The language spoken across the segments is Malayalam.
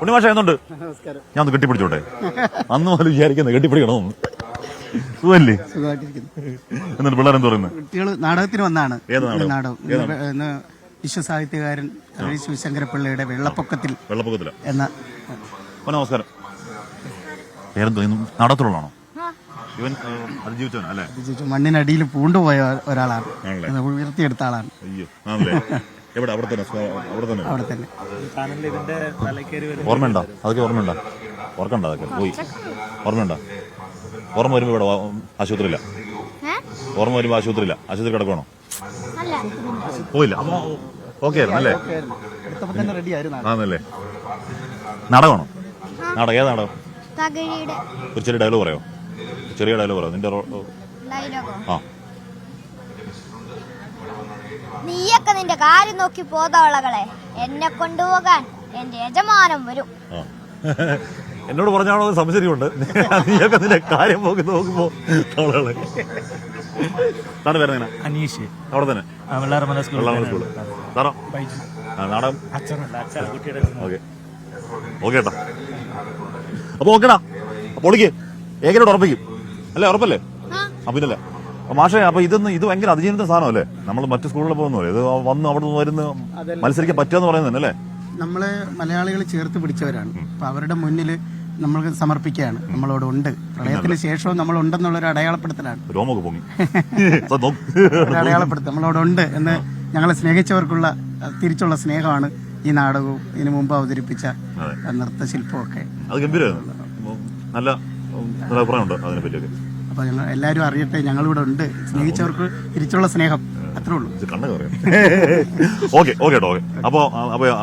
ഉണ്ണിമാഷ എന്നുണ്ട്? ഞാൻ ഒന്ന് കെട്ടിപ്പിടിച്ചോട്ടെ. അന്ന് മുതൽ വിചാരിക്കുന്നത് കെട്ടിപ്പിടിക്കണമെന്ന്. സുഖല്ലേ? എന്നിട്ട് പിള്ളേരെന്ത് പറയുന്നത്? കുട്ടികൾ നാടകത്തിന് വന്നാണ്. ഏത് നാടകം? ഇന്ന് വിശ്വസാഹിത്യകാരൻ ശിവശങ്കരപ്പിള്ളയുടെ വെള്ളപ്പൊക്കത്തില എന്ന. നമസ്കാരം. പേരെന്തോ? നാടകത്തിലുള്ളതാണോ? ഇവൻ അതിജീവിച്ചവനാ അല്ലേ? മണ്ണിനടിയിൽ പൂണ്ടുപോയ ഒരാളാണ്, ഉയർത്തിയെടുത്ത ആളാണ്. അയ്യോ, ആണല്ലേ? എവിടെ? അവിടെ തന്നെ. ഓർമ്മയുണ്ടോ? അതൊക്കെ ഓർമ്മയുണ്ടോ? ഓർക്കണ്ട, അതൊക്കെ പോയി. ഓർമ്മയുണ്ടോ? ഓർമ്മ വരുമ്പോ ഇവിടെ ആശുപത്രിയില്ല. ഓർമ്മ വരുമ്പോ ആശുപത്രിയില്ല. ആശുപത്രി കിടക്കണോ? പോയില്ല. ഓക്കെ ആയിരുന്നു അല്ലേ? ആണല്ലേ? നാടകമാണോ? നാടകം? ഏത് നാടകം? ഒരു ചെറിയ ഡയലോഗ് പറയോ? ചെറിയ ഡയലോഗ് പറയോ നിന്റെ? ആ, നീയൊക്കെ നിന്റെ കാര്യം നോക്കി പോതവളകളെ, എന്നെ കൊണ്ടുപോകാൻ എന്റെ യജമാനം വരും. എന്നോട് പറഞ്ഞാണോ സംശയമുണ്ട്. നീയൊക്കെ നിന്റെ കാര്യം നോക്കുമ്പോ തവളകളെ. നാട് പേര് എങ്ങനെ? അനീഷ്. അവിടെ തന്നെ സ്കൂള്. സാറോ? നാടകം? ഓക്കെ ഓക്കെ ഏട്ടാ. അപ്പൊ ഓക്കേടാ. അപ്പൊ ഒളിക്ക് ഏകനോട് ഉറപ്പിക്കും അല്ലേ? ഉറപ്പല്ലേ? പിന്നല്ലേ മാഷേ? അപ്പൊ ഇത് ഭയങ്കര അതിജീവനത്തെ സാധനം അല്ലേ? നമ്മൾ മറ്റു സ്കൂളിൽ പോകുന്നല്ലേ? ഇത് വന്ന് അവിടെ നിന്ന് വരുന്ന മത്സരിക്കാൻ പറ്റുമെന്ന് പറയുന്നത് അല്ലേ? നമ്മള് മലയാളികൾ ചേർത്ത് പിടിച്ചവരാണ്. അപ്പൊ അവരുടെ മുന്നിൽ നമ്മൾ സമർപ്പിക്കുകയാണ്. നമ്മളോടുണ്ട്. പ്രളയത്തിന് ശേഷവും നമ്മളുണ്ടെന്നുള്ളൊരു അടയാളപ്പെടുത്തലാണ്. രോമൊക്കെ പൊങ്ങി അടയാളപ്പെടുത്തൽ നമ്മളോടുണ്ട് എന്ന് ഞങ്ങളെ സ്നേഹിച്ചവർക്കുള്ള തിരിച്ചുള്ള സ്നേഹമാണ് ഈ നാടകവും ഇതിനു മുമ്പ് അവതരിപ്പിച്ച നൃത്തശില്പവും ഒക്കെ. അത് ഗംഭീരമായിരുന്നു. നല്ല അഭിപ്രായമുണ്ട് അതിനെ പറ്റിയൊക്കെ. അപ്പൊ ഞങ്ങൾ എല്ലാവരും അറിയട്ടെ, ഞങ്ങളിവിടെ ഉണ്ട്. സ്നേഹിച്ചവർക്ക് തിരിച്ചുള്ള സ്നേഹം, അത്രേ ഉള്ളൂ. കണ്ണൊക്കെ പറയാം. ഓക്കെ ഓക്കെ കേട്ടോ. ഓക്കെ.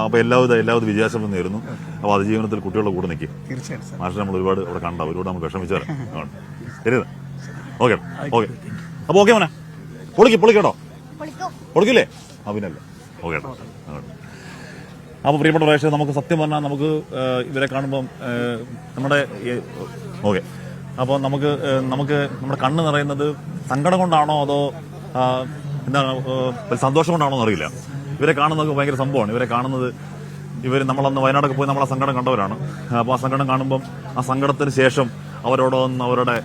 അപ്പൊ എല്ലാവിധ വിജയാശംസ നേരുന്നു. അപ്പൊ അതിജീവനത്തിൽ കുട്ടികളുടെ കൂടെ നിൽക്കും. തീർച്ചയായിട്ടും മാഷിനെ നമ്മൾ ഒരുപാട് അവിടെ കണ്ട, ഒരുപാട് നമ്മൾ വിഷമിച്ചാൽ ശരി. Okay okay. അപ്പൊ ഓക്കെ മോനെ, പൊളിക്കേട്ടോ. പൊളിക്കില്ലേ? പിന്നല്ലേ? ഓക്കെ കേട്ടോ. അപ്പോൾ പ്രിയപ്പെട്ട പ്രേക്ഷകർ, നമുക്ക് സത്യം പറഞ്ഞാൽ നമുക്ക് ഇവരെ കാണുമ്പം നമ്മുടെ ഓക്കെ അപ്പോൾ നമുക്ക് നമ്മുടെ കണ്ണ് നിറയുന്നത് സങ്കടം കൊണ്ടാണോ അതോ എന്താണ് സന്തോഷം കൊണ്ടാണോ എന്നറിയില്ല. ഇവരെ കാണുന്നത് ഭയങ്കര സംഭവമാണ്. ഇവരെ കാണുന്നത് നമ്മളന്ന് വയനാടൊക്കെ പോയി നമ്മളെ സങ്കടം കണ്ടവരാണ്. അപ്പോൾ ആ സങ്കടം കാണുമ്പം ആ സങ്കടത്തിന് ശേഷം അവരോടൊന്ന് അവരുടെ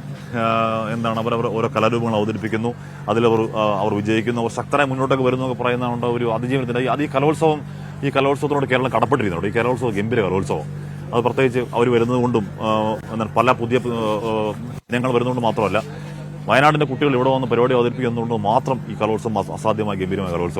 അവരവർ ഓരോ കലാരൂപങ്ങൾ അവതരിപ്പിക്കുന്നു. അവർ വിജയിക്കുന്നു. അവർ ശക്തരായി മുന്നോട്ടൊക്കെ വരുന്നു എന്നൊക്കെ പറയുന്നതുകൊണ്ട് ഒരു അതിജീവനത്തിൻ്റെ ഈ കലോത്സവത്തിനോട് കേരളം കടപ്പെട്ടിരിക്കുന്നുണ്ട്. ഈ കലോത്സവം ഗംഭീര കലോത്സവം. അത് പ്രത്യേകിച്ച് അവർ വരുന്നത് കൊണ്ടും പല പുതിയ ഇനങ്ങൾ വരുന്നതുകൊണ്ട് മാത്രമല്ല, വയനാടിന്റെ കുട്ടികൾ ഇവിടെ വന്ന് പരിപാടി അവതരിപ്പിക്കുന്നതുകൊണ്ട് മാത്രം ഈ കലോത്സവം അസാധ്യമായ ഗംഭീരമായ കലോത്സവം.